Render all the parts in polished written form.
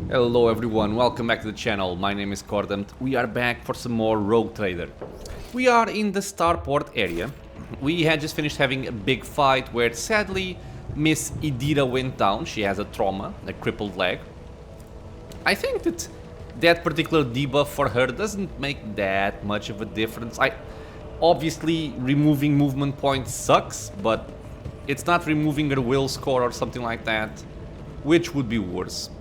Hello everyone, welcome back to the channel. My name is Cordant. We are back for some more Rogue Trader. We are in the starport area. We had just finished having a big fight where sadly Miss Idira went down. She has a trauma, a crippled leg. I think that particular debuff for her doesn't make that much of a difference. Obviously removing movement points sucks, but it's not removing her will score or something like that, which would be worse.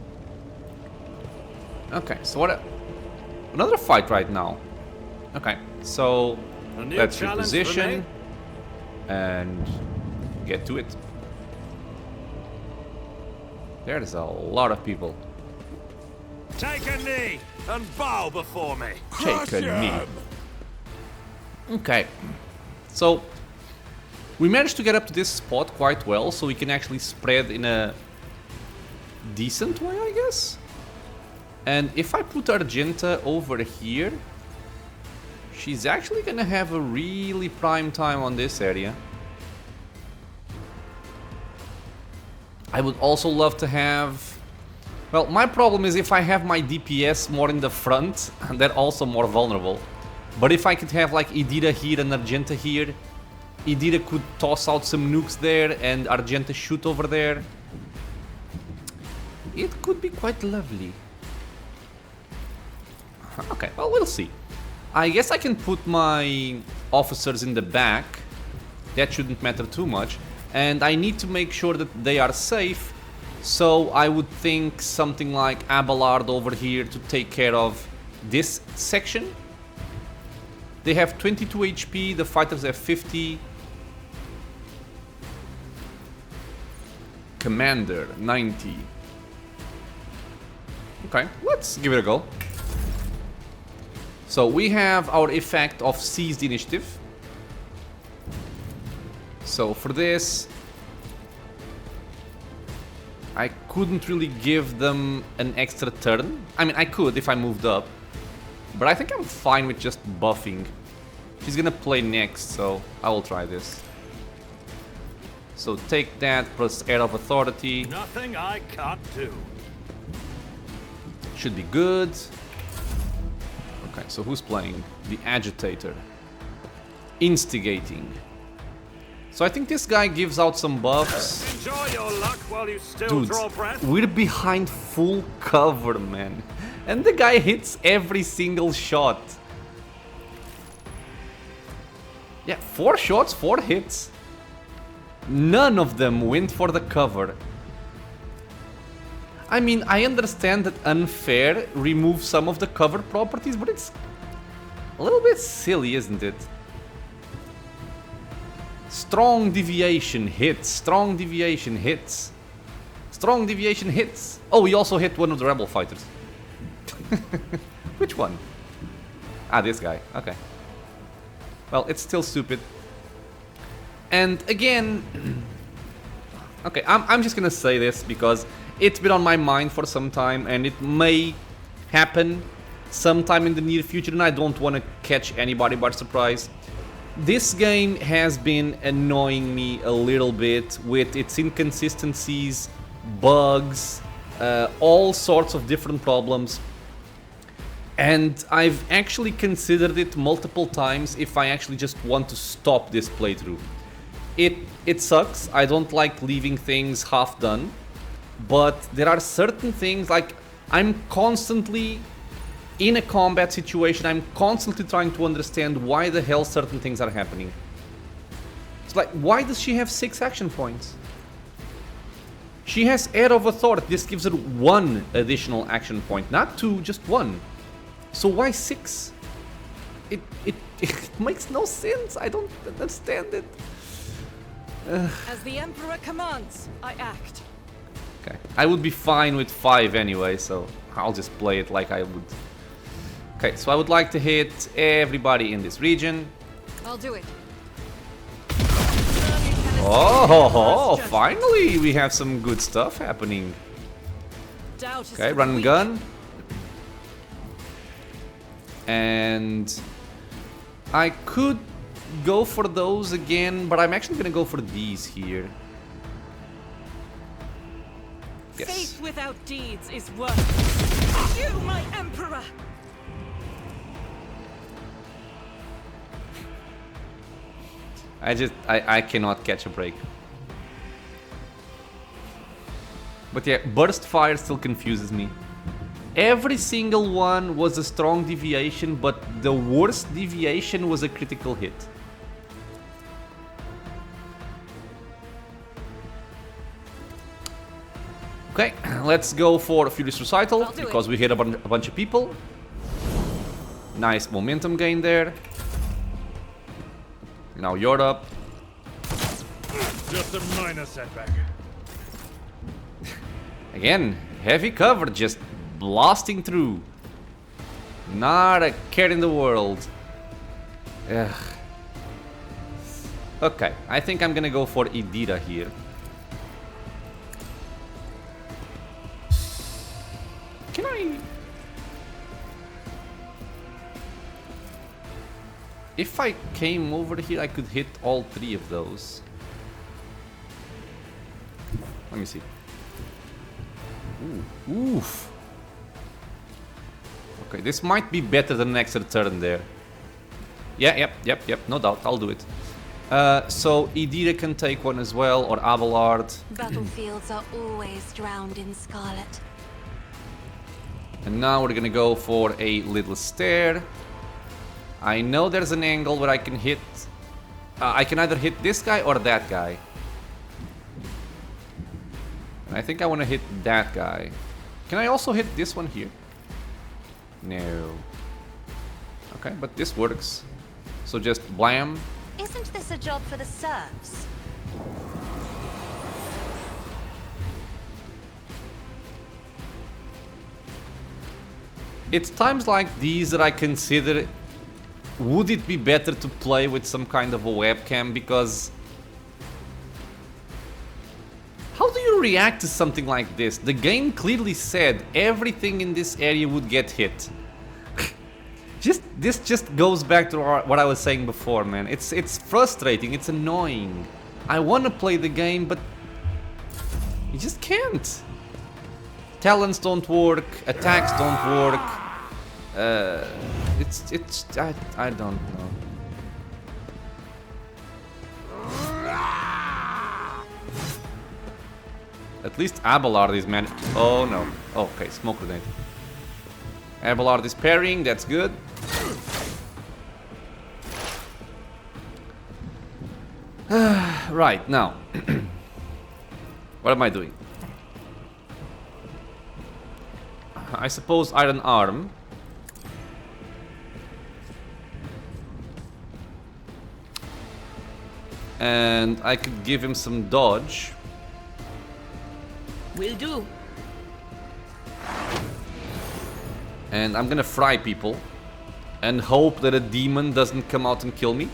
Okay, so another fight right now. Okay, so let's reposition and get to it. There's a lot of people. Take a knee and bow before me. Take a knee. Okay, so we managed to get up to this spot quite well, so we can actually spread in a decent way, I guess. And if I put Argenta over here, she's actually gonna have a really prime time on this area. I would also love to have... Well, my problem is if I have my DPS more in the front, they're also more vulnerable. But if I could have like Idira here and Argenta here, Idira could toss out some nukes there and Argenta shoot over there. It could be quite lovely. Okay, well, we'll see. I guess I can put my officers in the back. That shouldn't matter too much. And I need to make sure that they are safe. So I would think something like Abelard over here to take care of this section. They have 22 HP, the fighters have 50. Commander, 90. Okay, let's give it a go. So we have our effect of seized initiative. So for this, I couldn't really give them an extra turn. I mean, I could if I moved up, but I think I'm fine with just buffing. She's gonna play next, so I will try this. So take that plus Air of Authority. Nothing I can't do. Should be good. Okay, so who's playing? The Agitator. Instigating. So I think this guy gives out some buffs. Enjoy your luck while you still Dude, draw breath. we're behind full cover, man. And the guy hits every single shot. Yeah, 4 shots, 4 hits. None of them went for the cover. I mean, I understand that unfair removes some of the cover properties, but it's a little bit silly, isn't it? Strong deviation hits, strong deviation hits. Strong deviation hits. Oh, he also hit one of the rebel fighters. Which one? Ah, this guy. Okay. Well, it's still stupid. And again... Okay, I'm just gonna say this because it's been on my mind for some time and it may happen sometime in the near future and I don't want to catch anybody by surprise. This game has been annoying me a little bit with its inconsistencies, bugs, all sorts of different problems. And I've actually considered it multiple times if I actually just want to stop this playthrough. It sucks, I don't like leaving things half done, but there are certain things, like I'm constantly in a combat situation, I'm constantly trying to understand why the hell certain things are happening. It's like, why does she have 6 action points? She has Air of Authority, this gives her 1 additional action point, not 2, just 1. So why 6? It makes no sense, I don't understand it. As the Emperor commands, I act. Okay, I would be fine with 5 anyway, so I'll just play it like I would. Okay, so I would like to hit everybody in this region. I'll do it. Oh, finally we have some good stuff happening. Okay, run and gun. And I could go for those again, but I'm actually gonna go for these here. Yes. Faith without deeds is worthless. You, my emperor! I cannot catch a break. But yeah, burst fire still confuses me. Every single one was a strong deviation, but the worst deviation was a critical hit. Okay, let's go for Furious Recital, because we hit a bunch of people. Nice momentum gain there. Now you're up. Just a minor setback. Again, heavy cover, just blasting through. Not a care in the world. Ugh. Okay, I think I'm gonna go for Idira here. Can I... If I came over here, I could hit all three of those. Let me see. Ooh, oof. Okay, this might be better than an extra turn there. Yeah, yep, no doubt, I'll do it. So Idira can take one as well, or Abelard. Battlefields are always drowned in scarlet. And now we're gonna go for a little stair. I know there's an angle where I can hit... I can either hit this guy or that guy. And I think I want to hit that guy. Can I also hit this one here? No. Okay, but this works. So just blam. Isn't this a job for the serfs? It's times like these that I consider... Would it be better to play with some kind of a webcam? Because... How do you react to something like this? The game clearly said everything in this area would get hit. This just goes back to what I was saying before, man. It's frustrating, it's annoying. I want to play the game, but you just can't. Talents don't work, attacks don't work. I don't know. At least Abelard is man. Oh no. Okay, smoke grenade. Abelard is parrying, that's good. Right, now. What am I doing? I suppose Iron Arm. And I could give him some dodge. Will do. And I'm gonna fry people. And hope that a demon doesn't come out and kill me.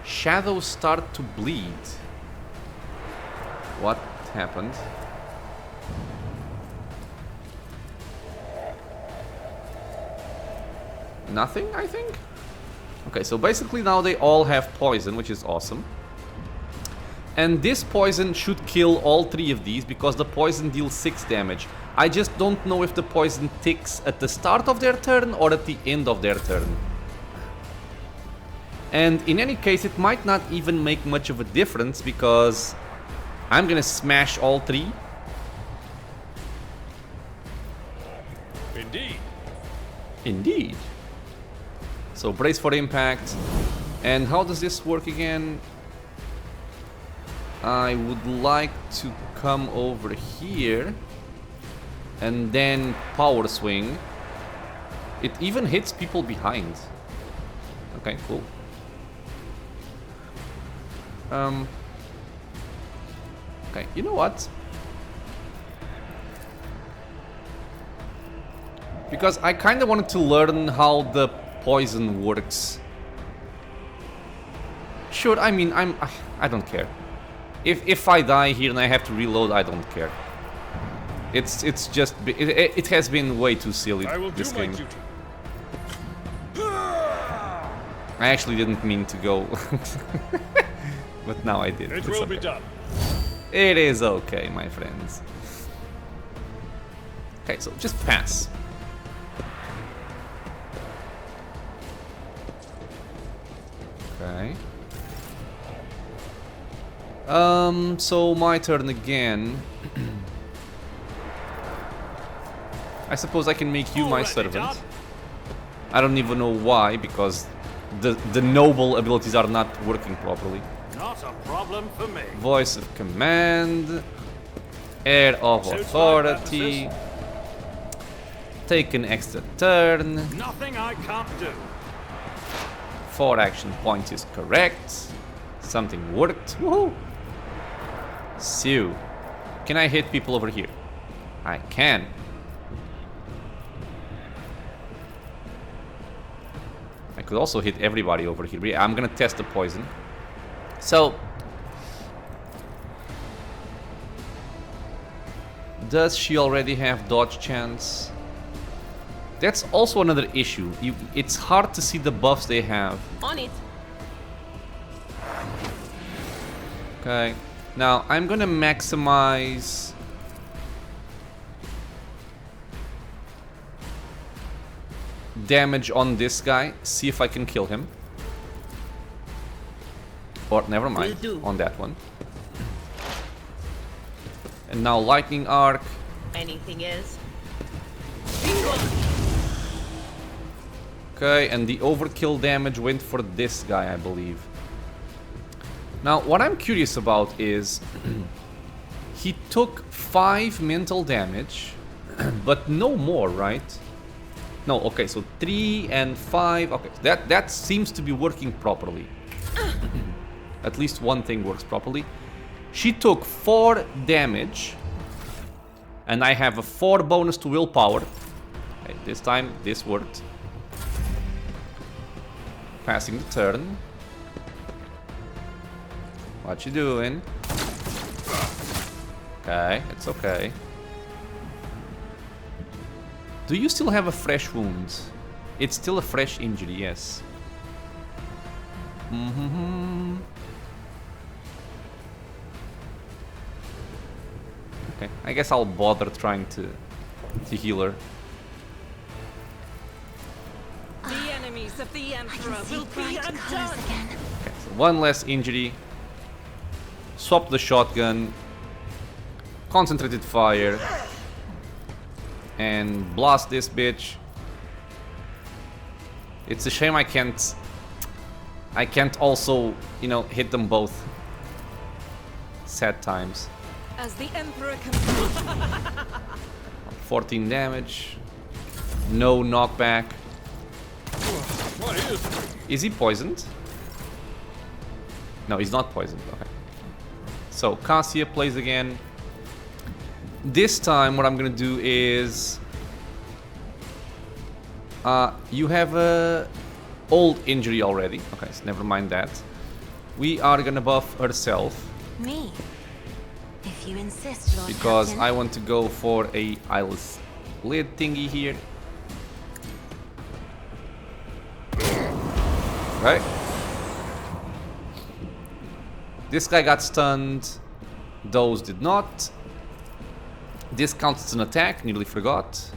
Shadows start to bleed. What happened? Nothing, I think? Okay, so basically now they all have poison, which is awesome. And this poison should kill all three of these, because the poison deals 6 damage. I just don't know if the poison ticks at the start of their turn or at the end of their turn. And in any case, it might not even make much of a difference, because I'm gonna smash all 3. Indeed. Indeed. So brace for impact. And how does this work again? I would like to come over here and then power swing. It even hits people behind. Okay, cool. Okay, you know what? Because I kind of wanted to learn how the poison works. Sure, I mean, I don't care. If I die here and I have to reload, I don't care. It's just it has been way too silly, I will this do my game. duty. I actually didn't mean to go. But now I did. It It's will okay. be done. It is okay, my friends. Okay, so just pass. Okay. So my turn again. I suppose I can make you my Already servant. done. I don't even know why, because the noble abilities are not working properly. Not a problem for me. Voice of command, air of Suits my authority, take an extra turn, Nothing I can't do. 4 action points is correct, something worked, woohoo! So, can I hit people over here? I can. I could also hit everybody over here. Yeah, I'm gonna test the poison. So, does she already have dodge chance? That's also another issue. It's hard to see the buffs they have. On it. Okay, now I'm gonna maximize damage on this guy, see if I can kill him. Or never mind, Will do. on that one. And now lightning arc. Anything else? Okay, and the overkill damage went for this guy, I believe. Now, what I'm curious about is he took 5 mental damage, but no more, right? No, okay, so 3 and 5. Okay, that seems to be working properly. At least one thing works properly. She took 4 damage, and I have a 4 bonus to willpower. Okay, this time, this worked. Passing the turn. What you doing? Okay, it's okay. Do you still have a fresh wound? It's still a fresh injury, yes. Okay, I guess I'll bother trying to heal her. The enemies of the I Emperor can see will be bright colors undone. again. Okay, so 1 less injury. Swap the shotgun. Concentrated fire. And blast this bitch. It's a shame I can't also, you know, hit them both. Sad times. As the Emperor commands. 14 damage. No knockback. What is it? Is he poisoned? No, he's not poisoned. Okay. So Cassia plays again. This time what I'm gonna do is you have a old injury already. Okay, so never mind that. We are gonna buff herself Me. If you insist, Lord because Captain. I want to go for a eyeless lid thingy here. Right? This guy got stunned. Those did not. This counts as an attack, nearly forgot.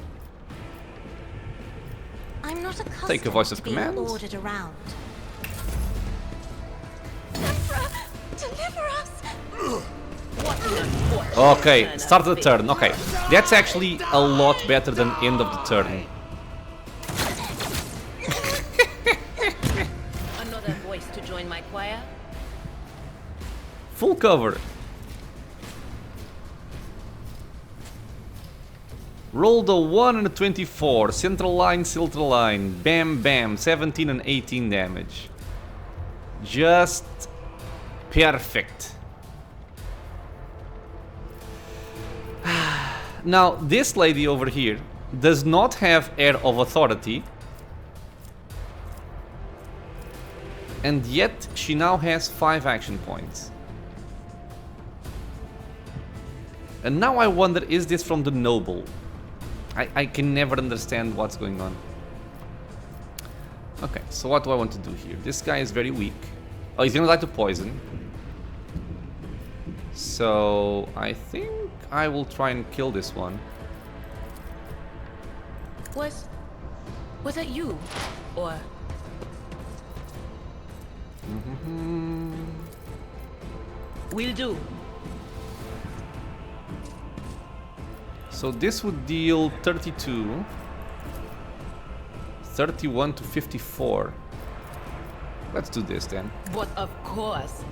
I'm not accustomed Take a voice of to being command. ordered around. Emperor, deliver us! Okay, start of the turn. Okay, that's actually a lot better than end of the turn. Another voice to join my choir. Full cover. Roll the 1 and a 24. Central line. Bam, bam. 17 and 18 damage. Just perfect. Now, this lady over here does not have air of authority. And yet, she now has 5 action points. And now I wonder, is this from the noble? I can never understand what's going on. Okay, so what do I want to do here? This guy is very weak. Oh, he's gonna die to poison. So I think I will try and kill this one. Was that you? Or will do. So this would deal 32, 31 to 54. Let's do this then. But of course.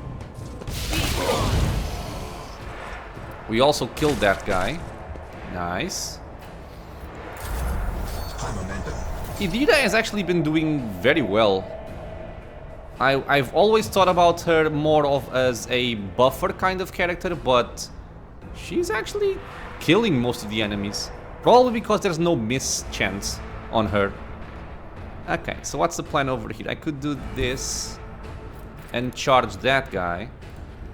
We also killed that guy. Nice. Idira has actually been doing very well. I've always thought about her more of as a buffer kind of character, but she's actually killing most of the enemies. Probably because there's no miss chance on her. Okay, so what's the plan over here? I could do this and charge that guy.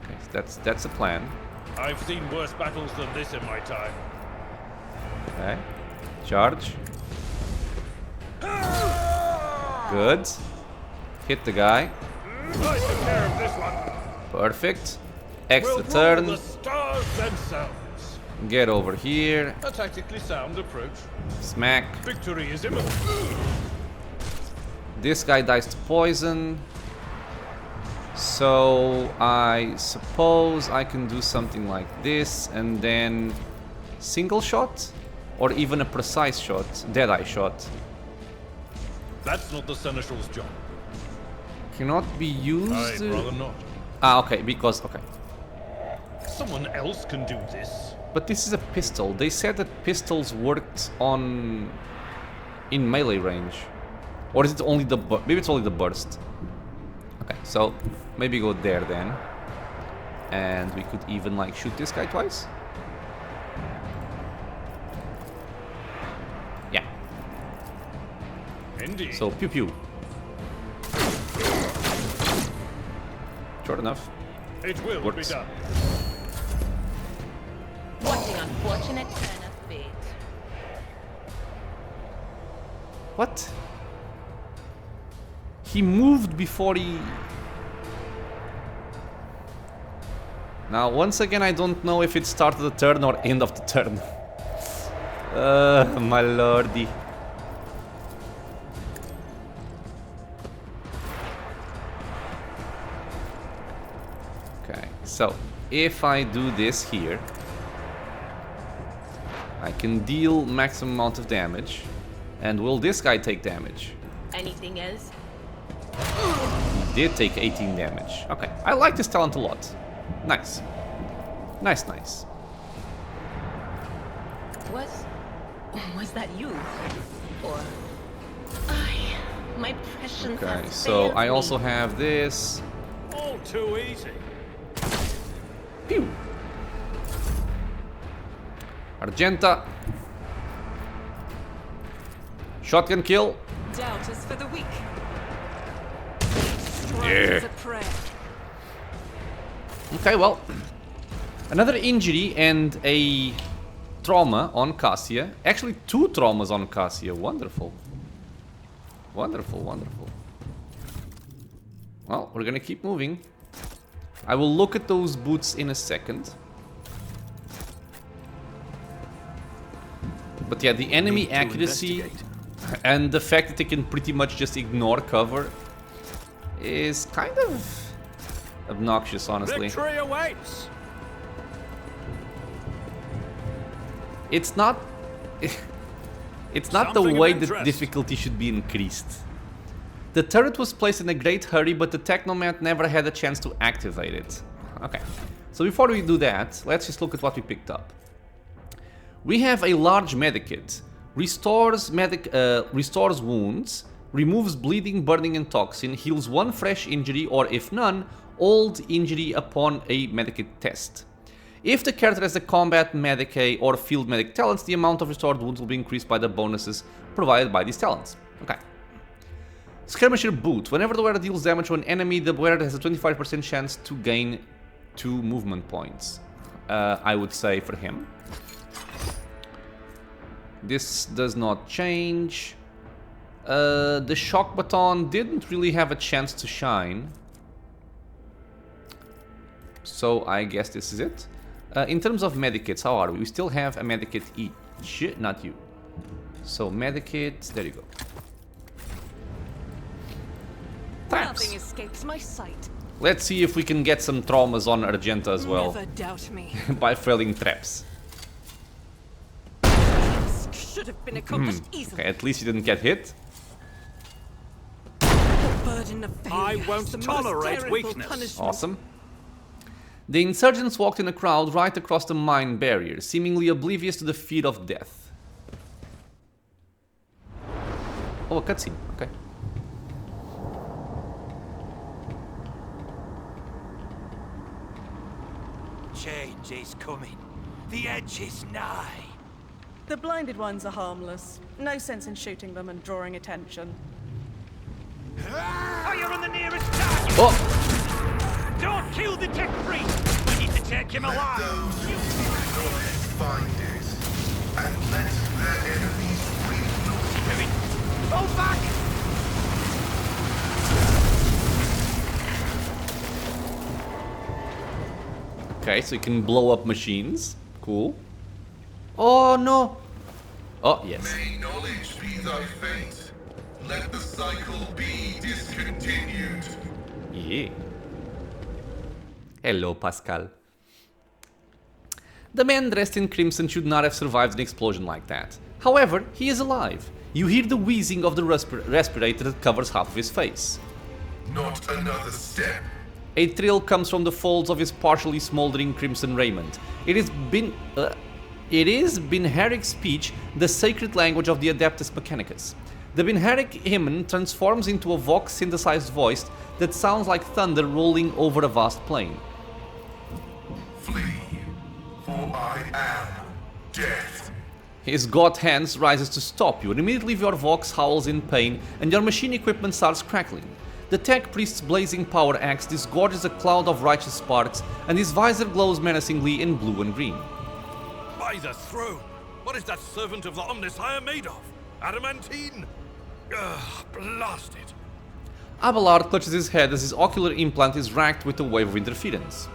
Okay, that's the plan. I've seen worse battles than this in my time. Okay, charge. Good. Hit the guy. I took care of this one. Perfect. Extra We'll rule turn. the stars themselves. Get over here. A tactically sound approach. Smack. Victory is imminent. This guy dies to poison. So I suppose I can do something like this and then single shot or even a precise shot, deadeye shot. That's not the Seneschal's job. Cannot be used. I'd rather not. Ah, okay, because okay. Someone else can do this. But this is a pistol. They said that pistols worked in melee range. Or is it only the maybe it's only the burst? Okay, so maybe go there then. And we could even like shoot this guy twice. Yeah. Indeed. So pew pew. Short enough. It will Works. be done. What an unfortunate turn of fate. What? He moved before he... Now, once again, I don't know if it started the turn or end of the turn. My lordy. Okay, so if I do this here, I can deal maximum amount of damage. And will this guy take damage? Anything else? He did take 18 damage. Okay, I like this talent a lot. Nice. Nice, nice. Was that you? Or my prescience Okay, has so failed I also me. have this. All too easy. Pew! Argenta. Shotgun kill. Doubt is for the weak. Yeah. Is a prayer. Okay, well. Another injury and a trauma on Cassia. Actually, 2 traumas on Cassia. Wonderful. Wonderful, wonderful. Well, we're gonna keep moving. I will look at those boots in a second. But yeah, the enemy accuracy and the fact that they can pretty much just ignore cover is kind of obnoxious, honestly. Victory awaits. It's not... it's not the Something of way that interest. difficulty should be increased. The turret was placed in a great hurry, but the Technomat never had a chance to activate it. Okay, so before we do that, let's just look at what we picked up. We have a large medikit. Restores wounds, removes bleeding, burning and toxin, heals 1 fresh injury or if none, old injury upon a medikit test. If the character has the combat, medic or field medic talents, the amount of restored wounds will be increased by the bonuses provided by these talents. Okay. Skirmisher Boot. Whenever the wearer deals damage to an enemy, the wearer has a 25% chance to gain 2 movement points. I would say for him. This does not change. The shock baton didn't really have a chance to shine. So I guess this is it. In terms of medikits, how are we? We still have a medikit each. Not you. So medikit, there you go. Traps. Nothing escapes my sight. Let's see if we can get some traumas on Argenta as well. Never doubt me. By felling traps. This should have been accomplished easily. Okay, at least you didn't get hit. The burden of failure I is won't the most tolerate terrible weakness. punishment. Awesome. The insurgents walked in a crowd right across the mine barrier, seemingly oblivious to the fear of death. Oh, a cutscene. Okay. Change is coming. The edge is nigh. The blinded ones are harmless. No sense in shooting them and drawing attention. Fire on the nearest target! Oh! Don't kill the tech priest! We need to take him alive! Those who ignore it find it, and let their enemies reload. Fall back! Okay, so you can blow up machines. Cool. Oh no! Oh, yes. May knowledge be thy fate. Let the cycle be discontinued. Yeah. Hello, Pascal. The man dressed in crimson should not have survived an explosion like that. However, he is alive. You hear the wheezing of the respirator that covers half of his face. Not another step. A thrill comes from the folds of his partially smoldering crimson raiment. It is Binharic speech, the sacred language of the Adeptus Mechanicus. The Binharic hymn transforms into a vox-synthesized voice that sounds like thunder rolling over a vast plain. Flee, for I am death. His gaunt hands rises to stop you, and immediately your vox howls in pain and your machine equipment starts crackling. The tech priest's blazing power axe disgorges a cloud of righteous sparks, and his visor glows menacingly in blue and green. By the throne! What is that servant of the Omnissiah made of? Adamantine? Ugh, blast it! Abelard clutches his head as his ocular implant is racked with a wave of interference.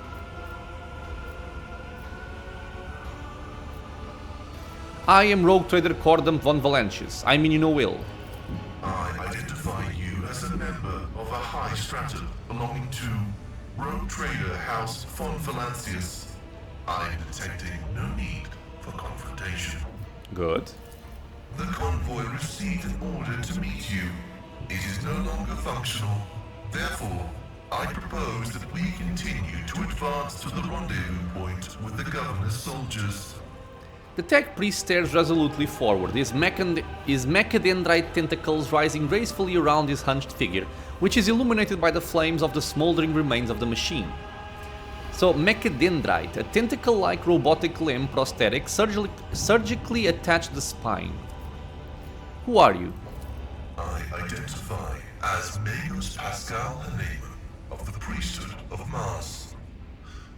I am rogue trader Cordum von Valentius. I mean you no ill. I identify you as a member of a high stratum belonging to Rogue Trader House von Valancius. I am detecting no need for confrontation. Good. The convoy received an order to meet you. It is no longer functional. Therefore, I propose that we continue to advance to the rendezvous point with the governor's soldiers. The tech priest stares resolutely forward, his mechadendrite tentacles rising gracefully around his hunched figure, which is illuminated by the flames of the smoldering remains of the machine. So, mechadendrite, a tentacle-like robotic limb prosthetic surgically attached to the spine. Who are you? I identify as Magus Pascal Haneman of the priesthood of Mars.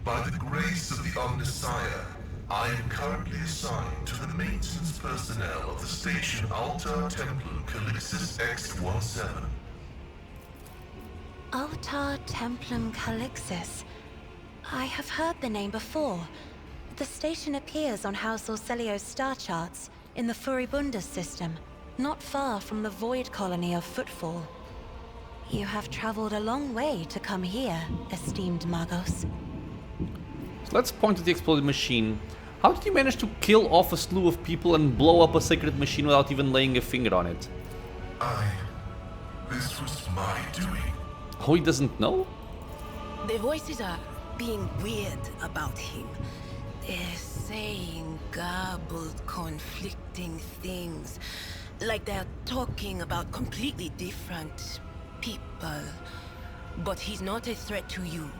By the grace of the Omnissiah, I am currently assigned to the maintenance personnel of the station Altar Templum Calixis X-17. Altar Templum Calixis. I have heard the name before. The station appears on House Orselio's star charts in the Furibundus system, not far from the Void Colony of Footfall. You have traveled a long way to come here, esteemed Magos. So let's point to the exploded machine. How did you manage to kill off a slew of people and blow up a sacred machine without even laying a finger on it? This was my doing. Oh, he doesn't know? The voices are being weird about him. They're saying garbled, conflicting things. Like they're talking about completely different people. But he's not a threat to you.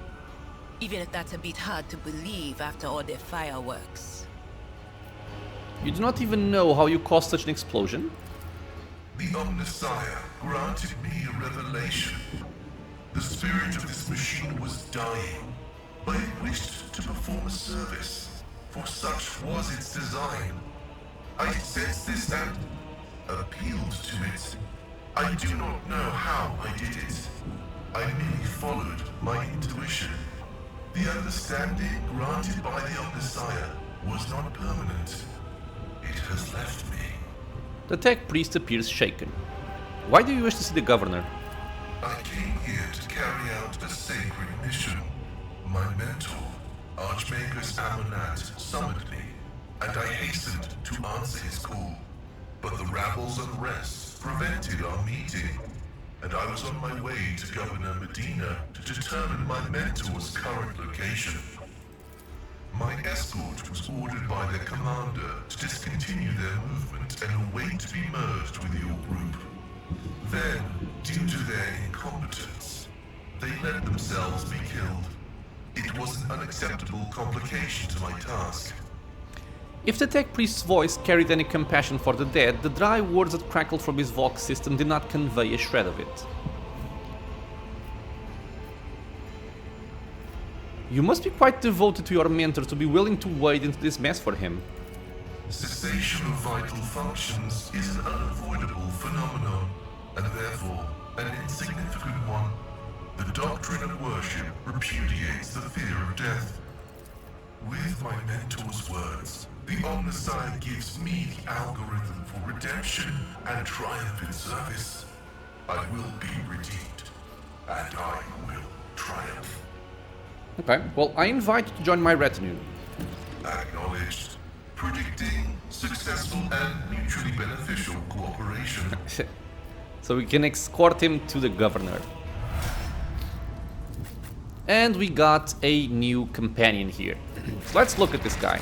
Even if that's a bit hard to believe after all the fireworks. You do not even know how you caused such an explosion? The Omnissiah granted me a revelation. The spirit of this machine was dying, but it wished to perform a service, for such was its design. I sensed this and appealed to it. I do not know how I did it. I merely followed my intuition. The understanding granted by the Omnissiah was not permanent. It has left me. The tech priest appears shaken. Why do you wish to see the governor? I came here to carry out a sacred mission. My mentor, Archmagus Amonat, summoned me, and I hastened to answer his call. But the rabble's unrest prevented our meeting, and I was on my way to Governor Medina to determine my mentor's current location. My escort was ordered by their commander to discontinue their movement and await to be merged with your group. Then, due to their incompetence, they let themselves be killed. It was an unacceptable complication to my task. If the tech priest's voice carried any compassion for the dead, the dry words that crackled from his vox system did not convey a shred of it. You must be quite devoted to your mentor to be willing to wade into this mess for him. Cessation of vital functions is an unavoidable phenomenon, and therefore an insignificant one. The doctrine of worship repudiates the fear of death. With my mentor's words, the Omnissiah gives me the algorithm for redemption and triumph in service. I will be redeemed, and I will triumph. Okay, well, I invite you to join my retinue. Acknowledged. Predicting successful and mutually beneficial cooperation. So we can escort him to the governor. And we got a new companion here. Let's look at this guy.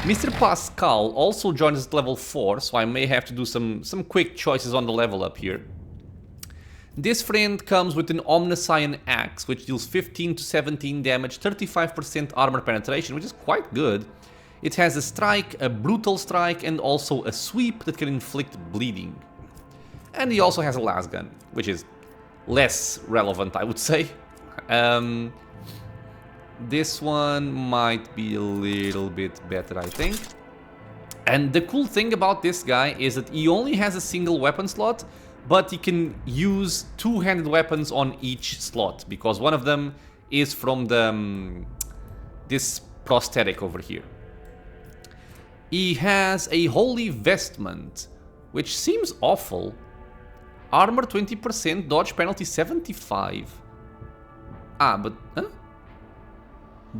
Mr. Pascal also joins us at level 4, so I may have to do some quick choices on the level up here. This friend comes with an Omnissiah axe, which deals 15 to 17 damage, 35% armor penetration, which is quite good. It has a strike, a brutal strike, and also a sweep that can inflict bleeding. And he also has a las gun, which is less relevant, I would say. This one might be a little bit better, I think. And the cool thing about this guy is that he only has a single weapon slot, but he can use two-handed weapons on each slot, because one of them is from the this prosthetic over here. He has a holy vestment, which seems awful. Armor 20%, dodge penalty 75. Ah, but huh?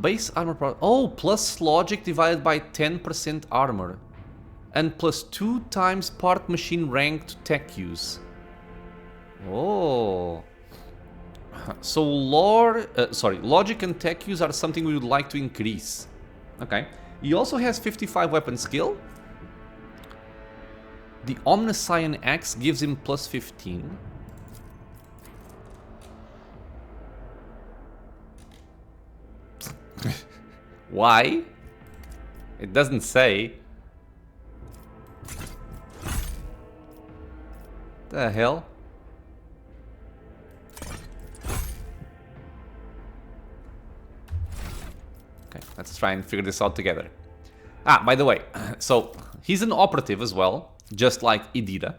Base armor plus logic divided by 10% armor, and plus 2 times part machine rank to tech use. Oh, so logic and tech use are something we would like to increase. Okay, he also has 55 weapon skill. The Omnissiah axe gives him plus 15. Why? It doesn't say. The hell? Okay, let's try and figure this out together. Ah, by the way, so he's an operative as well, just like Idira.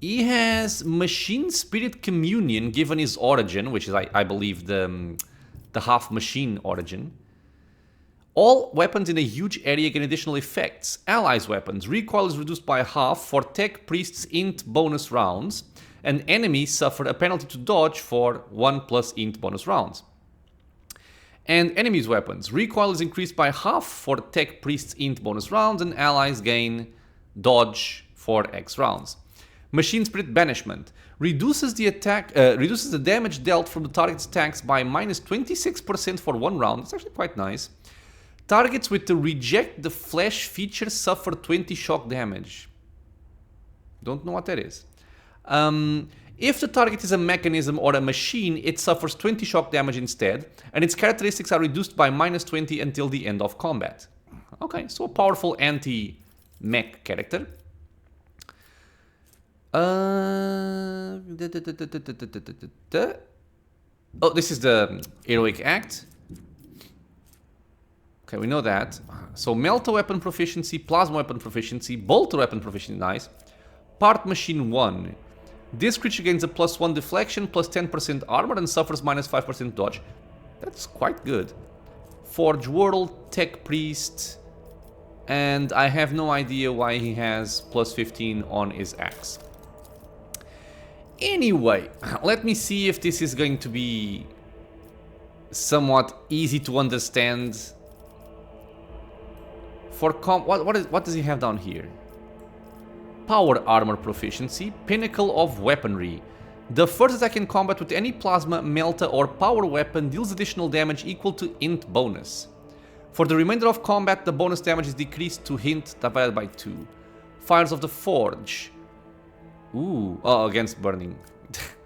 He has Machine Spirit Communion given his origin, which is, I believe, the half machine origin. All weapons in a huge area gain additional effects. Allies' weapons. Recoil is reduced by half for Tech Priest's Int bonus rounds, and enemies suffer a penalty to dodge for 1+ Int bonus rounds. And enemies' weapons. Recoil is increased by half for Tech Priest's Int bonus rounds, and allies gain dodge for X rounds. Machine Spirit Banishment reduces the damage dealt from the target's attacks by minus 26% for 1 round. It's actually quite nice. Targets with the Reject the Flesh feature suffer 20 shock damage. Don't know what that is. If the target is a mechanism or a machine, it suffers 20 shock damage instead, and its characteristics are reduced by minus 20 until the end of combat. Okay, so a powerful anti-mech character. Oh, this is the heroic act. Okay, we know that. So melter weapon proficiency, plasma weapon proficiency, bolter weapon proficiency, nice. Part machine 1. This creature gains a +1 deflection, plus 10% armor, and suffers minus 5% dodge. That's quite good. Forge World, Tech Priest, and I have no idea why he has plus 15 on his axe. Anyway, let me see if this is going to be somewhat easy to understand. For what does he have down here? Power armor proficiency, pinnacle of weaponry. The first attack in combat with any plasma, melter, or power weapon deals additional damage equal to int bonus. For the remainder of combat, the bonus damage is decreased to hint divided by 2. Fires of the Forge. Ooh, oh, against burning.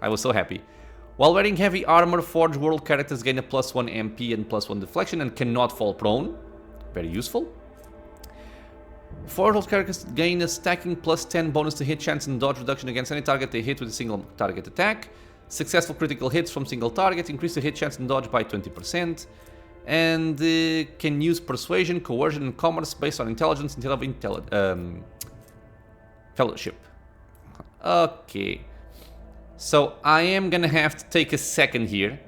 I was so happy. While wearing heavy armor, Forge World characters gain a +1 MP and +1 deflection and cannot fall prone. Very useful. Forge World characters gain a stacking +10 bonus to hit chance and dodge reduction against any target they hit with a single target attack. Successful critical hits from single targets increase the hit chance and dodge by 20%. And can use persuasion, coercion, and commerce based on intelligence instead of fellowship. Okay. So I am gonna have to take a second here,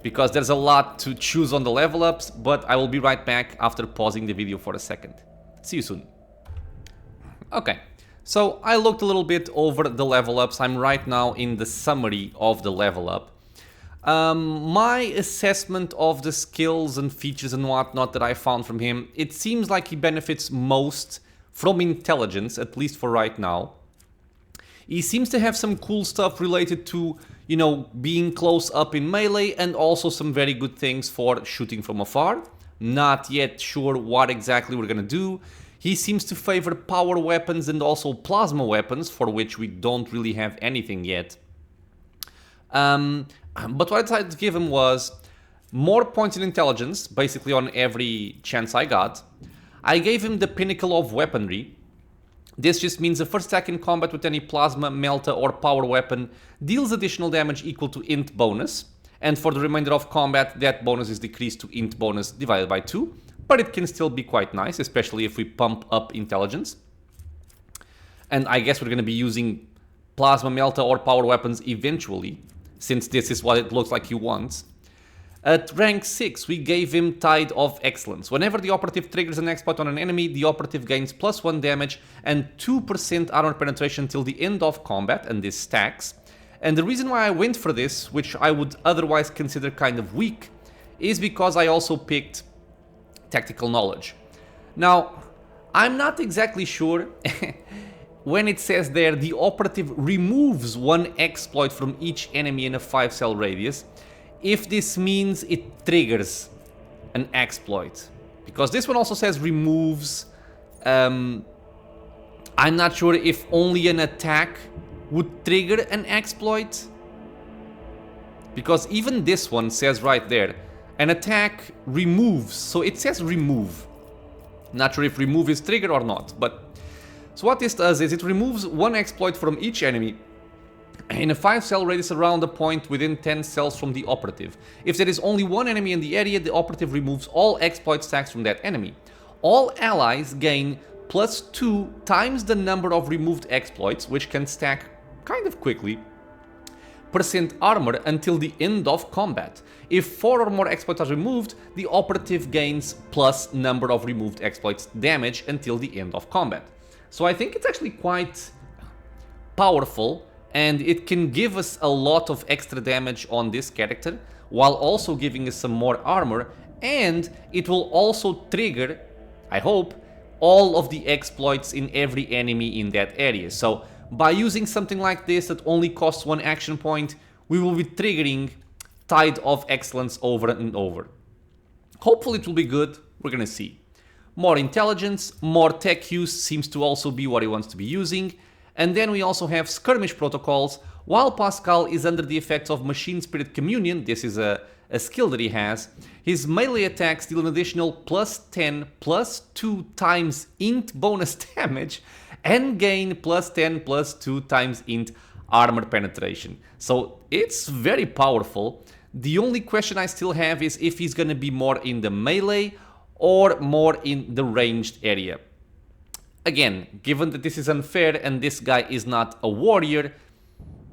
because there's a lot to choose on the level ups, but I will be right back after pausing the video for a second. See you soon. Okay, so I looked a little bit over the level ups. I'm right now in the summary of the level up. My assessment of the skills and features and whatnot that I found from him, it seems like he benefits most from intelligence, at least for right now. He seems to have some cool stuff related to, you know, being close up in melee, and also some very good things for shooting from afar. Not yet sure what exactly we're gonna do. He seems to favor power weapons and also plasma weapons, for which we don't really have anything yet. But what I decided to give him was more points in intelligence, basically on every chance I got. I gave him the pinnacle of weaponry. This just means the first attack in combat with any plasma, melter, or power weapon deals additional damage equal to int bonus. And for the remainder of combat, that bonus is decreased to int bonus divided by 2. But it can still be quite nice, especially if we pump up intelligence. And I guess we're going to be using plasma, melter, or power weapons eventually, since this is what it looks like he wants. At rank 6, we gave him Tide of Excellence. Whenever the operative triggers an exploit on an enemy, the operative gains +1 damage and 2% armor penetration till the end of combat, and this stacks. And the reason why I went for this, which I would otherwise consider kind of weak, is because I also picked Tactical Knowledge. Now, I'm not exactly sure when it says there the operative removes one exploit from each enemy in a 5-cell radius, if this means it triggers an exploit. Because this one also says removes. I'm not sure if only an attack would trigger an exploit. Because even this one says right there, an attack removes. So it says remove. Not sure if remove is triggered or not. But so what this does is it removes one exploit from each enemy in a 5-cell radius around a point within 10 cells from the operative. If there is only one enemy in the area, the operative removes all exploit stacks from that enemy. All allies gain +2 times the number of removed exploits, which can stack kind of quickly, % armor until the end of combat. If 4 or more exploits are removed, the operative gains plus number of removed exploits damage until the end of combat. So I think it's actually quite powerful, and it can give us a lot of extra damage on this character, while also giving us some more armor, and it will also trigger, I hope, all of the exploits in every enemy in that area. So by using something like this that only costs 1 action point, we will be triggering Tide of Excellence over and over. Hopefully it will be good, we're gonna see. More intelligence, more tech use seems to also be what he wants to be using. And then we also have skirmish protocols. While Pascal is under the effects of Machine Spirit Communion, this is a skill that he has, his melee attacks deal an additional +10 +2 times int bonus damage and gain +10 +2 times int armor penetration. So it's very powerful. The only question I still have is if he's gonna be more in the melee or more in the ranged area. Again, given that this is unfair and this guy is not a warrior,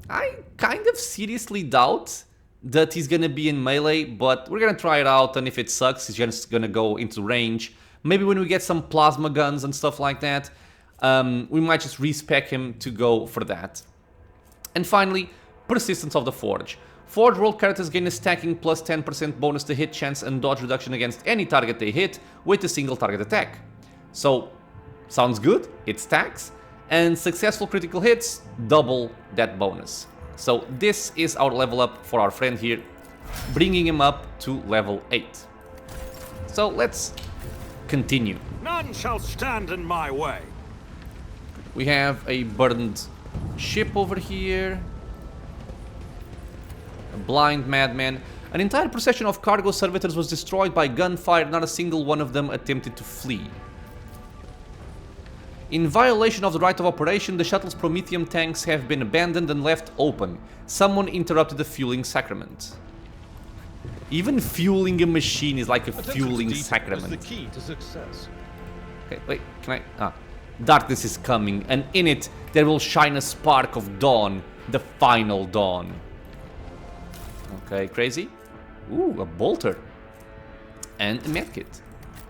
I kind of seriously doubt that he's gonna be in melee, but we're gonna try it out, and if it sucks, he's just gonna go into range. Maybe when we get some plasma guns and stuff like that, we might just respec him to go for that. And finally, Persistence of the Forge. Forge world characters gain a stacking plus 10% bonus to hit chance and dodge reduction against any target they hit with a single target attack. So, sounds good, it stacks, and successful critical hits double that bonus. So this is our level up for our friend here, bringing him up to level 8. So let's continue. None shall stand in my way. We have a burned ship over here. A blind madman. An entire procession of cargo servitors was destroyed by gunfire. Not a single one of them attempted to flee. In violation of the right of operation, the shuttle's Prometheum tanks have been abandoned and left open. Someone interrupted the fueling sacrament. Even fueling a machine is like a fueling sacrament. The key to success. Okay, wait, can I... Darkness is coming, and in it there will shine a spark of dawn, the final dawn. Okay, crazy. Ooh, a bolter. And a medkit.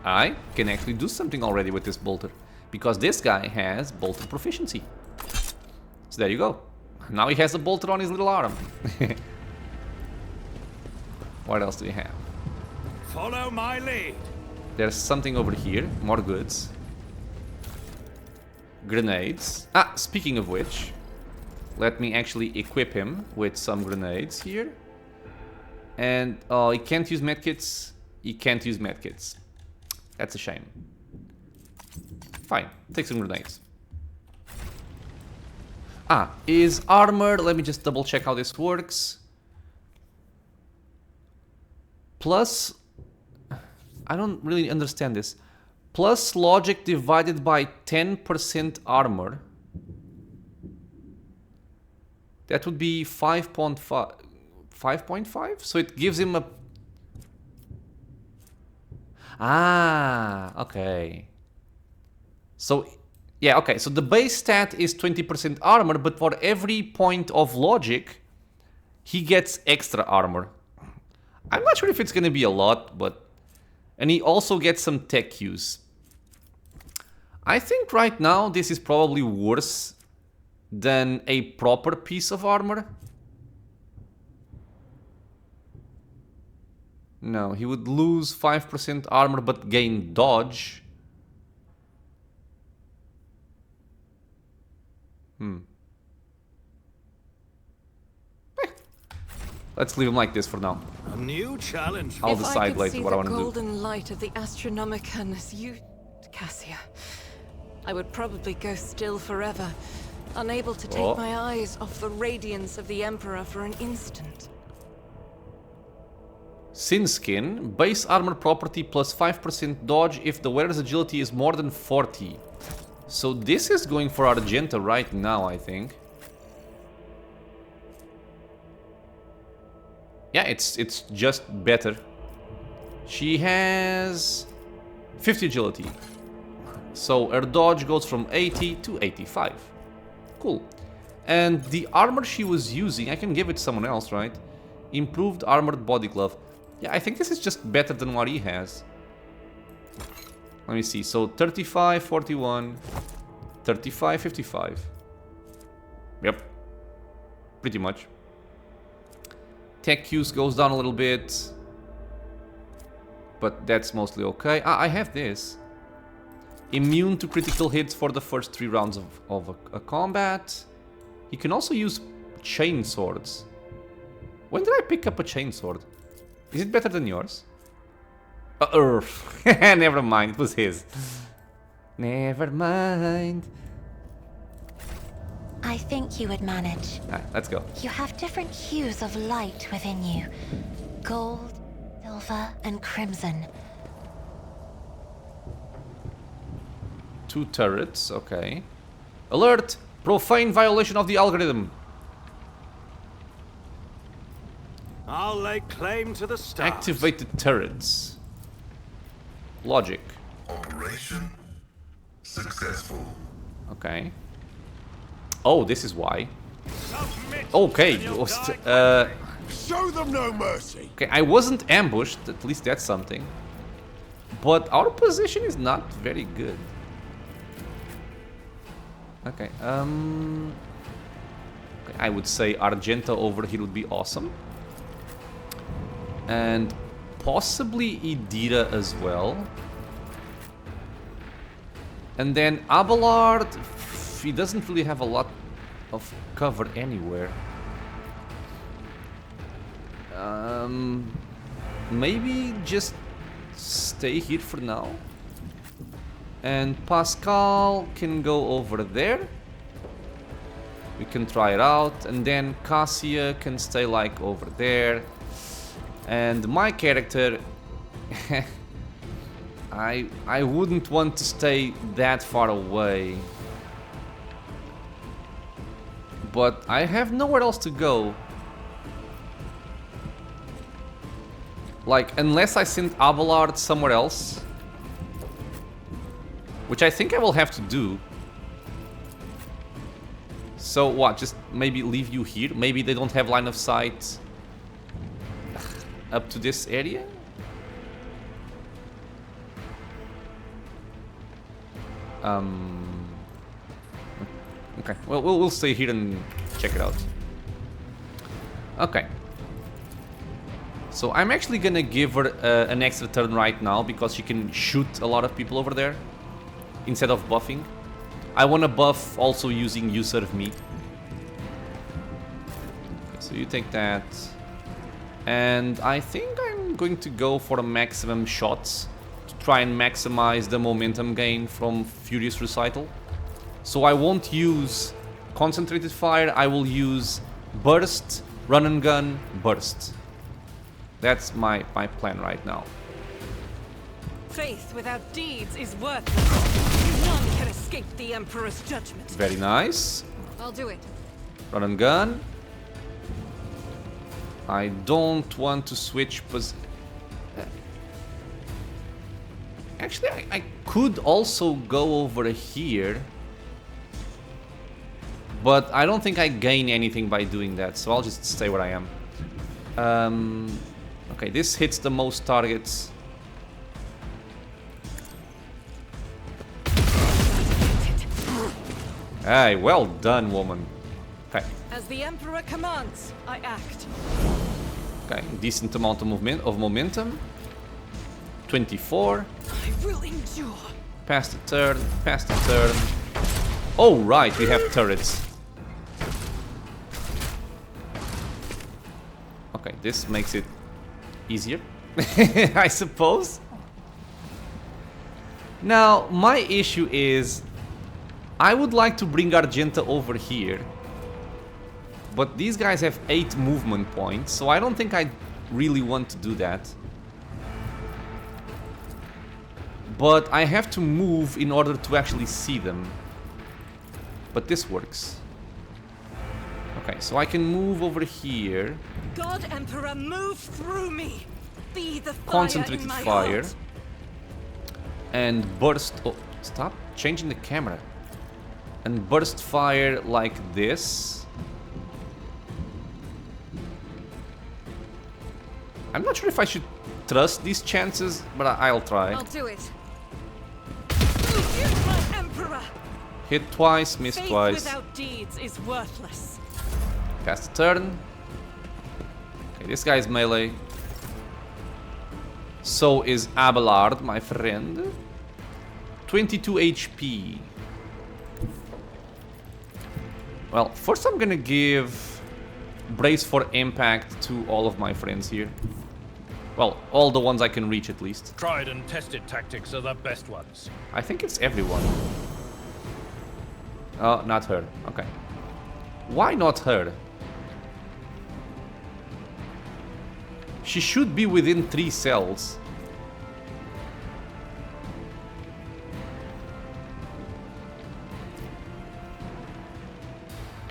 I can actually do something already with this bolter, because this guy has bolter proficiency. So there you go. Now he has a bolter on his little arm. What else do we have? Follow my lead. There's something over here. More goods. Grenades. Ah, speaking of which, let me actually equip him with some grenades here. And, oh, he can't use medkits. He can't use medkits. That's a shame. Fine, take some grenades. Ah, is armor, let me just double check how this works. Plus, I don't really understand this. Plus logic divided by 10% armor. That would be 5.5. 5.5? So it gives him a... Ah, okay. So, yeah, okay. So the base stat is 20% armor, but for every point of logic, he gets extra armor. I'm not sure if it's going to be a lot, but... And he also gets some tech use. I think right now this is probably worse than a proper piece of armor. No, he would lose 5% armor but gain dodge. Let's leave him like this for now. A new challenge. I'll decide later what I want to do. If I could see the golden light of the Astronomicon as you, Cassia, I would probably go still forever, unable to take my eyes off the radiance of the Emperor for an instant. Sin Skin, base armor property plus 5% dodge if the wearer's agility is more than 40. So this is going for Argenta right now, I think. Yeah, it's just better. She has 50 agility. So her dodge goes from 80 to 85. Cool. And the armor she was using, I can give it to someone else, right? Improved armored body glove. Yeah, I think this is just better than what he has. Let me see. So 35, 41, 35, 55. Yep. Pretty much. Tech use goes down a little bit. But that's mostly okay. Ah, I have this. Immune to critical hits for the first 3 rounds of a combat. He can also use chain swords. When did I pick up a chain sword? Is it better than yours? Never mind, it was his. Never mind. I think you would manage. Alright, let's go. You have different hues of light within you. Gold, silver, and crimson. 2 turrets, okay. Alert! Profane violation of the algorithm. I'll lay claim to the stars. Activate the turrets. Logic. Operation successful. Okay. Oh, this is why. Submit, Okay. and you'll die Show them no mercy. Okay, I wasn't ambushed. At least that's something. But our position is not very good. Okay, I would say Argenta over here would be awesome. And possibly Idira as well. And then Abelard, he doesn't really have a lot of cover anywhere. Maybe just stay here for now. And Pascal can go over there. We can try it out. And then Cassia can stay like over there. And my character... I wouldn't want to stay that far away. But I have nowhere else to go. Like, unless I send Abelard somewhere else. Which I think I will have to do. So what, just maybe leave you here? Maybe they don't have line of sight up to this area? Okay, well, we'll stay here and check it out. Okay. So I'm actually gonna give her an extra turn right now because she can shoot a lot of people over there instead of buffing. I wanna buff also using You Serve Me. Okay, so you take that. And I think I'm going to go for a maximum shots to try and maximize the momentum gain from Furious Recital. So I won't use Concentrated Fire, I will use Burst, Run and Gun, Burst. That's my plan right now. Faith without deeds is worthless. None can escape the Emperor's judgment. Very nice. I'll do it. Run and gun. I don't want to switch Actually, I could also go over here. But I don't think I gain anything by doing that, so I'll just stay where I am. Okay, this hits the most targets. Hey, well done, woman. Okay. As the Emperor commands, I act. Okay, decent amount of momentum. 24. I will endure. Pass the turn, pass the turn. Oh, right, we have turrets. Okay, this makes it easier, I suppose. Now, my issue is I would like to bring Argenta over here, but these guys have 8 movement points, so I don't think I really want to do that. But I have to move in order to actually see them. But this works. Okay, so I can move over here. God Emperor, move through me. Be the fire Concentrated in my fire. heart. And burst... Oh, stop changing the camera. And burst fire like this. I'm not sure if I should trust these chances, but I'll try. I'll do it. Use my Emperor. Hit twice, miss Faith twice. without deeds is worthless. Pass the turn. Okay, this guy's melee. So is Abelard, my friend. 22 HP. Well, first I'm gonna give Brace for Impact to all of my friends here. Well, all the ones I can reach at least. Tried and tested tactics are the best ones. I think it's everyone. Oh, not her. Okay. Why not her? She should be within 3 cells.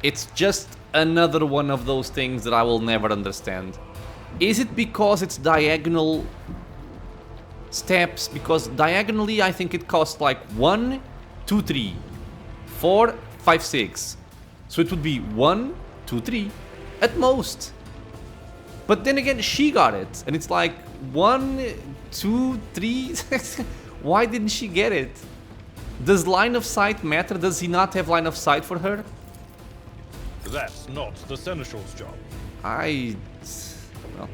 It's just another one of those things that I will never understand. Is it because it's diagonal steps? Because diagonally I think it costs like 1, 2, 3, 4, 5, 6. So it would be 1, 2, 3 at most. But then again, she got it, and it's like 1, 2, 3. Why didn't she get it? Does line of sight matter? Does he not have line of sight for her? That's not the Seneschal's job. Well,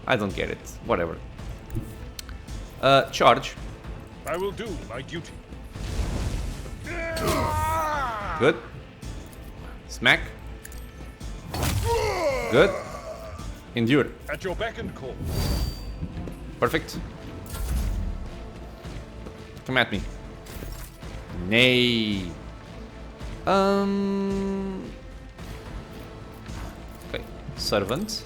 I don't get it. Whatever. Charge. I will do my duty. Good. Smack. Good. Endure. At your beck and call. Perfect. Come at me. Nay. Okay. Servant.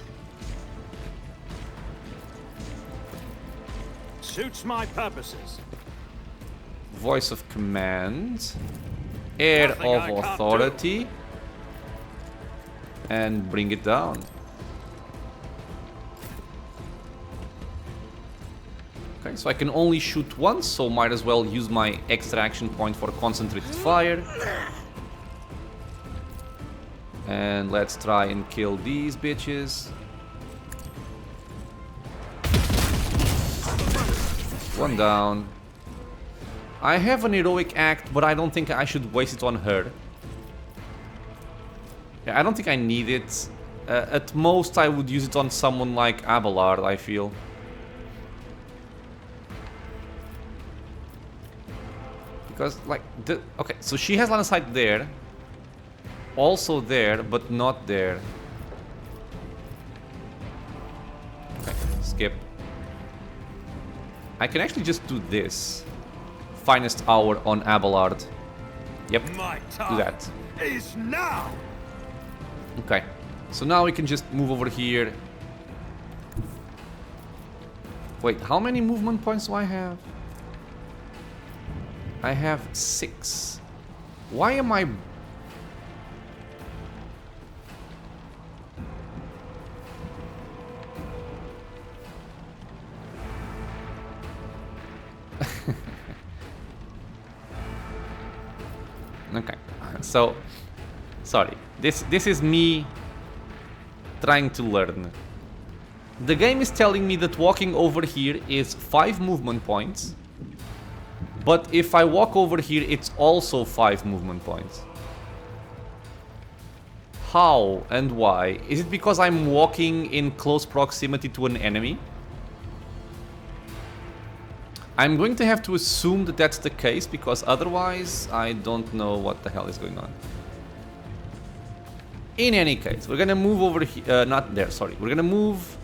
Suits my purposes. Voice of command. Air Nothing I of can't authority. And bring it down. Okay, so I can only shoot once, so might as well use my extra action point for concentrated fire. And let's try and kill these bitches. One down. I have an heroic act, but I don't think I should waste it on her. Yeah, I don't think I need it. At most, I would use it on someone like Abelard, I feel. Because, like, okay, so she has line of sight there. Also there, but not there. Okay, skip. I can actually just do this. Finest hour on Abelard. Yep, My do time that. is now. Okay, so now we can just move over here. Wait, how many movement points do I have? I have 6. Why am I... Okay, so... Sorry, this is me trying to learn. The game is telling me that walking over here is 5 movement points. But if I walk over here, it's also 5 movement points. How and why? Is it because I'm walking in close proximity to an enemy? I'm going to have to assume that that's the case, because otherwise I don't know what the hell is going on. In any case, we're gonna move over here, not there, sorry. We're gonna move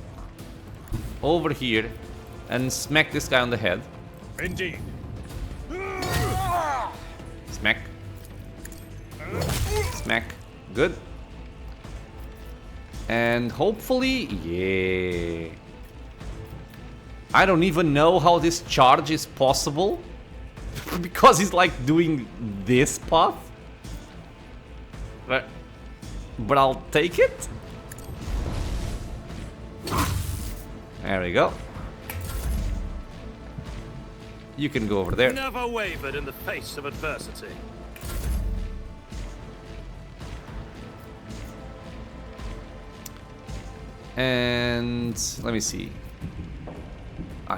over here and smack this guy on the head. Indeed. Smack. Smack. Good. And hopefully, yeah. I don't even know how this charge is possible. Because he's like doing this path. But I'll take it. There we go. You can go over there. Never wavered in the face of adversity. And let me see.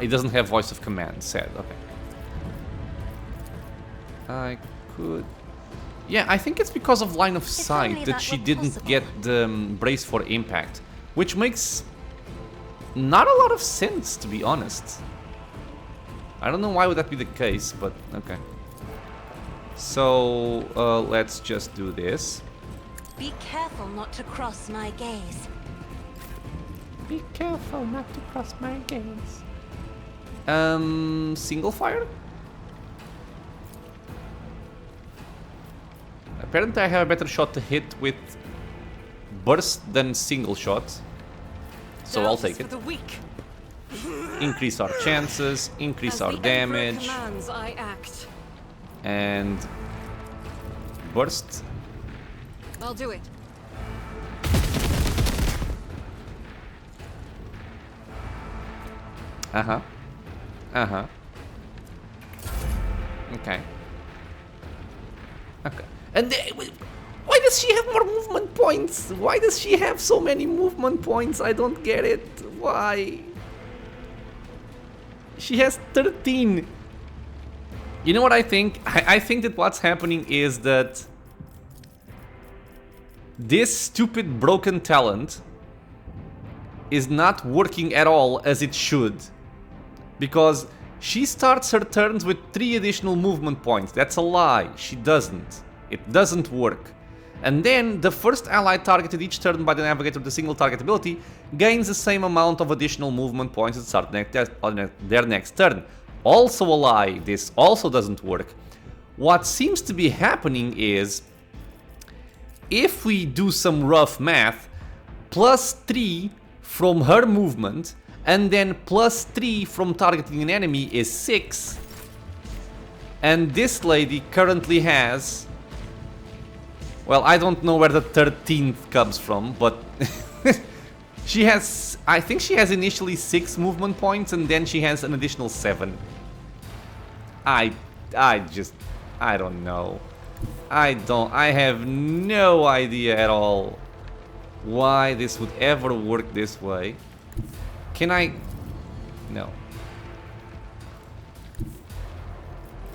It doesn't have voice of command, said. Okay. I could... Yeah, I think it's because of line of sight that she didn't get the brace for impact. Which makes not a lot of sense, to be honest. I don't know why would that be the case, but okay. So, let's just do this. Be careful not to cross my gaze. Be careful not to cross my gaze. Single fire? Apparently I have a better shot to hit with burst than single shot. So I'll take it. Increase our chances, increase our damage. I act. And burst. I'll do it. Uh-huh. Uh-huh. Okay. Okay. And why does she have more movement points? Why does she have so many movement points? I don't get it. Why? She has 13. You know what I think? I think that what's happening is that this stupid broken talent is not working at all as it should. Because she starts her turns with 3 additional movement points. That's a lie. She doesn't. It doesn't work. And then the first ally targeted each turn by the navigator with a single target ability gains the same amount of additional movement points at the start of their next turn. Also a lie. This also doesn't work. What seems to be happening is, if we do some rough math, +3 from her movement and then +3 from targeting an enemy is 6. And this lady currently has... Well, I don't know where the 13th comes from, but... she has... I think she has initially 6 movement points and then she has an additional 7. I don't know. I have no idea at all why this would ever work this way. Can I... No.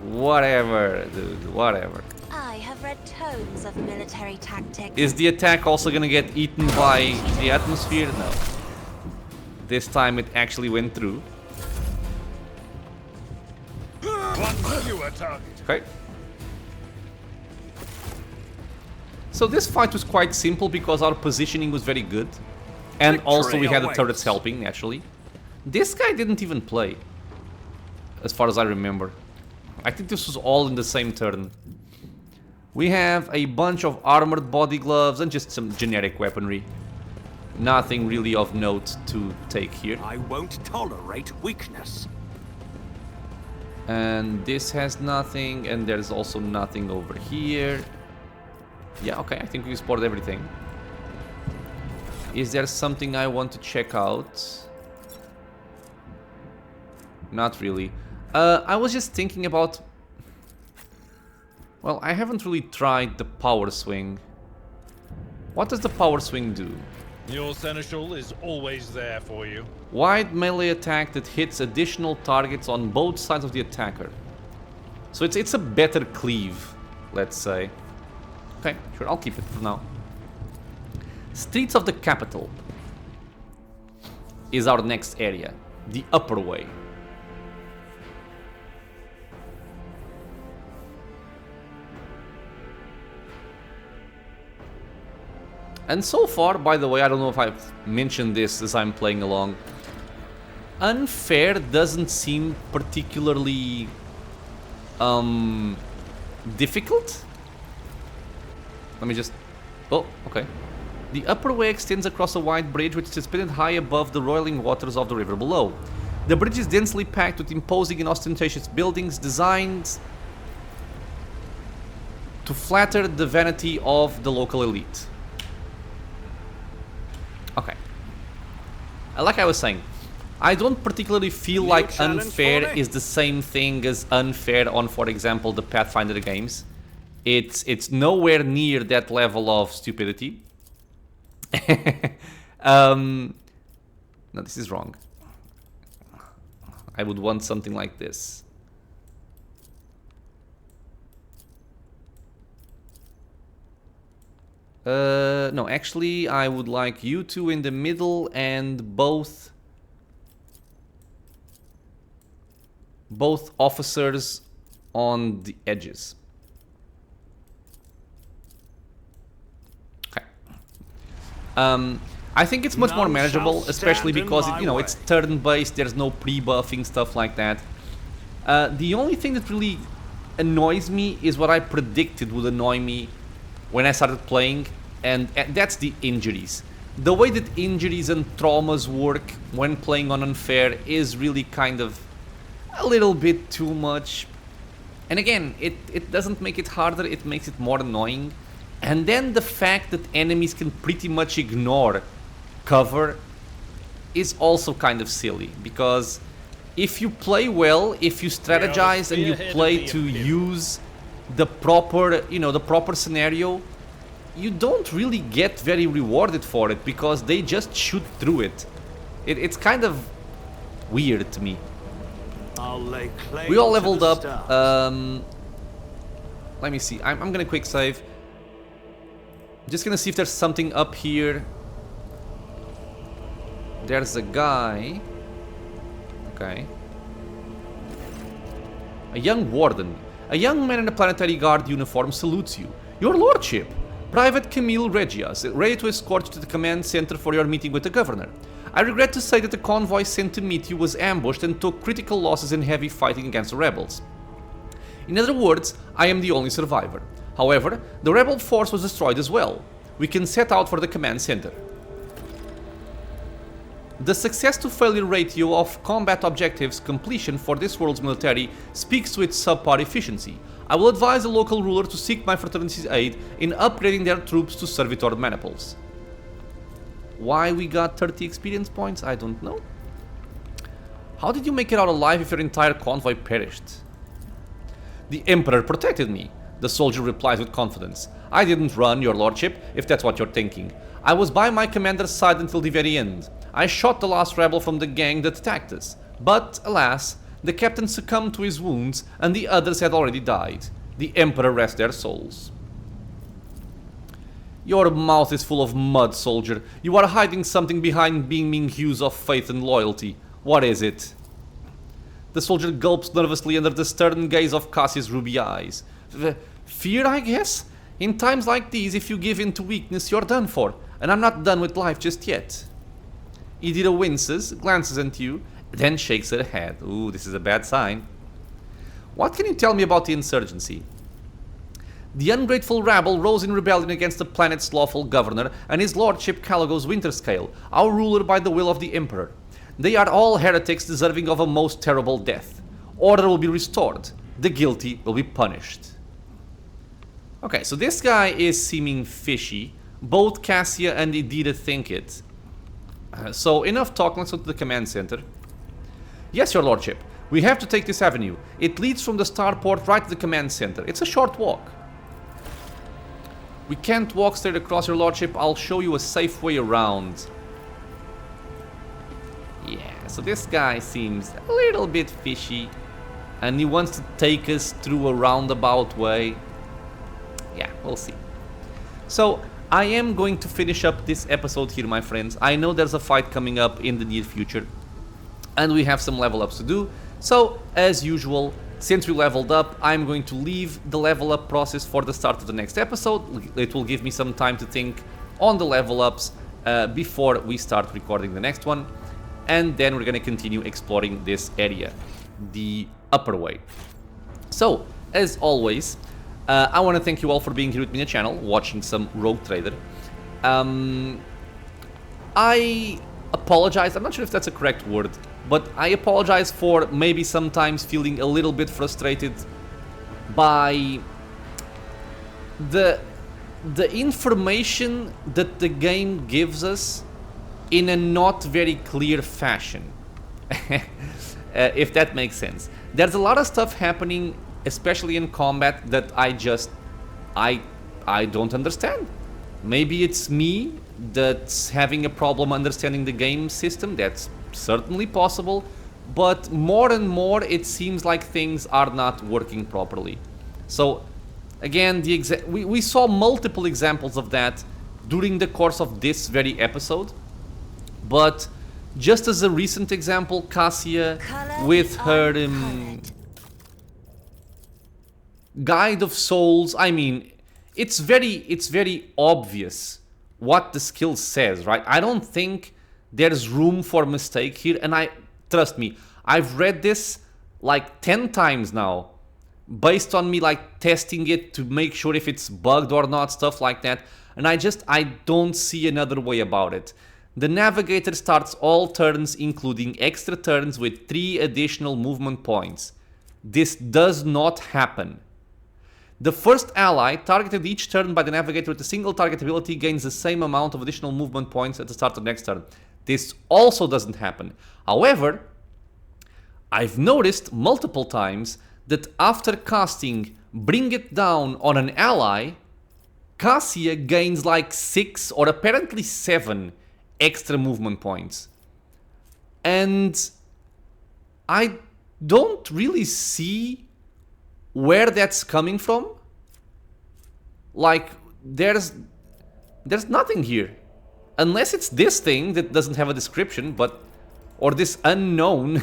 Whatever, dude, whatever. I have read tomes of military tactics. Is the attack also gonna get eaten by the atmosphere? No. This time it actually went through. One fewer target. Okay. So this fight was quite simple because our positioning was very good. And Victory also we had the awaits. turrets helping, naturally. This guy didn't even play, as far as I remember. I think this was all in the same turn. We have a bunch of armored body gloves and just some generic weaponry. Nothing really of note to take here. I won't tolerate weakness. And this has nothing, and there's also nothing over here. Yeah, okay, I think we explored everything. Is there something I want to check out? Not really. I was just thinking about... Well, I haven't really tried the power swing. What does the power swing do? Your seneschal is always there for you. Wide melee attack that hits additional targets on both sides of the attacker. So it's a better cleave, let's say. Okay, sure, I'll keep it for now. Streets of the capital is our next area. The upper way. And so far, by the way, I don't know if I've mentioned this as I'm playing along. Unfair doesn't seem particularly difficult. Let me just... Oh, okay. The upper way extends across a wide bridge which is suspended high above the roiling waters of the river below. The bridge is densely packed with imposing and ostentatious buildings designed to flatter the vanity of the local elite. Okay. Like I was saying, I don't particularly feel like unfair is the same thing as unfair on, for example, the Pathfinder games. It's nowhere near that level of stupidity. No, this is wrong. I would want something like this. No, actually, I would like you two in the middle and both officers on the edges. Okay. I think it's much more manageable, especially because it's turn-based. There's no pre-buffing, stuff like that. The only thing that really annoys me is what I predicted would annoy me when I started playing, and that's the injuries. The way that injuries and traumas work when playing on Unfair is really kind of a little bit too much. And again, it doesn't make it harder, it makes it more annoying. And then the fact that enemies can pretty much ignore cover is also kind of silly, because if you play well, if you strategize and you play to use the proper, you know, the proper scenario, you don't really get very rewarded for it because they just shoot through it. It's kind of weird to me. We all leveled up. Let me see. I'm gonna quick save. Just gonna see if there's something up here. There's a guy. Okay. A young warden. A young man in a planetary guard uniform salutes you. Your lordship, Private Camille Regias, ready to escort you to the command center for your meeting with the governor. I regret to say that the convoy sent to meet you was ambushed and took critical losses in heavy fighting against the rebels. In other words, I am the only survivor. However, the rebel force was destroyed as well. We can set out for the command center. The success to failure ratio of combat objectives completion for this world's military speaks to its subpar efficiency. I will advise the local ruler to seek my fraternity's aid in upgrading their troops to servitor maniples. Why we got 30 experience points, I don't know. How did you make it out alive if your entire convoy perished? The Emperor protected me, the soldier replies with confidence. I didn't run, your lordship, if that's what you're thinking. I was by my commander's side until the very end. I shot the last rebel from the gang that attacked us. But, alas, the captain succumbed to his wounds and the others had already died. The Emperor rest their souls. Your mouth is full of mud, soldier. You are hiding something behind beaming hues of faith and loyalty. What is it? The soldier gulps nervously under the stern gaze of Cassia's ruby eyes. Fear, I guess? In times like these, if you give in to weakness, you're done for. And I'm not done with life just yet. Idira winces, glances at you, then shakes her head. Ooh, this is a bad sign. What can you tell me about the insurgency? The ungrateful rabble rose in rebellion against the planet's lawful governor and his lordship Caligo's Winterscale, our ruler by the will of the Emperor. They are all heretics deserving of a most terrible death. Order will be restored. The guilty will be punished. Okay, so this guy is seeming fishy. Both Cassia and Idira think it. So enough talk, let's go to the command center. Yes, your lordship. We have to take this avenue. It leads from the starport right to the command center. It's a short walk. We can't walk straight across, your lordship. I'll show you a safe way around. Yeah, so this guy seems a little bit fishy. And he wants to take us through a roundabout way. Yeah, we'll see. So, I am going to finish up this episode here, my friends. I know there's a fight coming up in the near future. And we have some level ups to do. So, as usual, since we leveled up, I'm going to leave the level up process for the start of the next episode. It will give me some time to think on the level ups before we start recording the next one. And then we're going to continue exploring this area, the upper way. So, as always, I want to thank you all for being here with me on the channel, watching some Rogue Trader. I apologize, I'm not sure if that's a correct word, but I apologize for maybe sometimes feeling a little bit frustrated by the information that the game gives us in a not very clear fashion. If that makes sense. There's a lot of stuff happening, especially in combat, that I don't understand. Maybe it's me that's having a problem understanding the game system. That's certainly possible, but more and more it seems like things are not working properly. So again, we saw multiple examples of that during the course of this very episode, but just as a recent example, Cassia with her Guide of Souls, I mean, it's very obvious what the skill says, right? I don't think there's room for mistake here, and trust me, I've read this like 10 times now, based on me like testing it to make sure if it's bugged or not, stuff like that, and I don't see another way about it. The navigator starts all turns, including extra turns, with 3 additional movement points. This does not happen. The first ally targeted each turn by the navigator with a single target ability gains the same amount of additional movement points at the start of the next turn. This also doesn't happen. However, I've noticed multiple times that after casting Bring It Down on an ally, Cassia gains like 6 or apparently 7 extra movement points. And I don't really see where that's coming from. Like, there's nothing here. Unless it's this thing that doesn't have a description, but... or this unknown.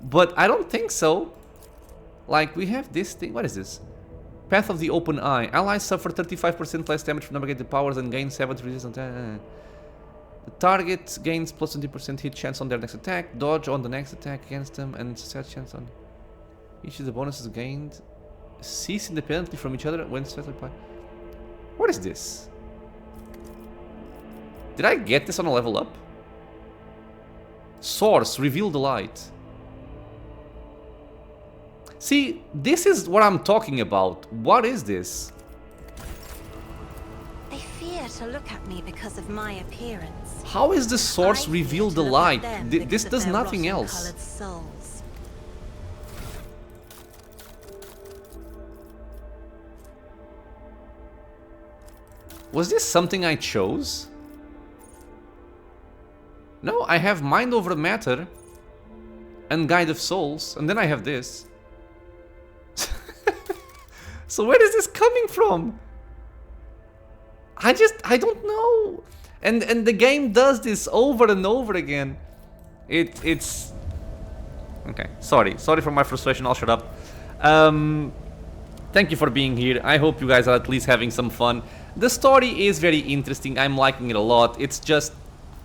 But I don't think so. Like, we have this thing. What is this? Path of the Open Eye. Allies suffer 35% less damage from negative powers and gain 7 resistance. The target gains plus 20% hit chance on their next attack, dodge on the next attack against them, and set chance on each of the bonuses gained. Cease independently from each other when set applied. What is this? Did I get this on a level up? Source, reveal the light. See, this is what I'm talking about. What is this? They fear to look at me because of my appearance. How is the source reveal the light? This does nothing else. Souls. Was this something I chose? No, I have Mind Over Matter and Guide of Souls, and then I have this. So where is this coming from? I don't know. And the game does this over and over again. It's okay. Sorry for my frustration. I'll shut up. Thank you for being here. I hope you guys are at least having some fun. The story is very interesting. I'm liking it a lot. It's just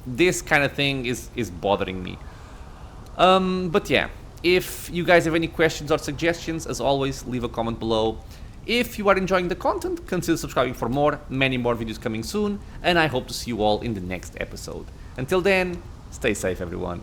this kind of thing is bothering me. But yeah, if you guys have any questions or suggestions, as always, leave a comment below. If you are enjoying the content, consider subscribing for more. Many more videos coming soon, and I hope to see you all in the next episode. Until then, stay safe, everyone.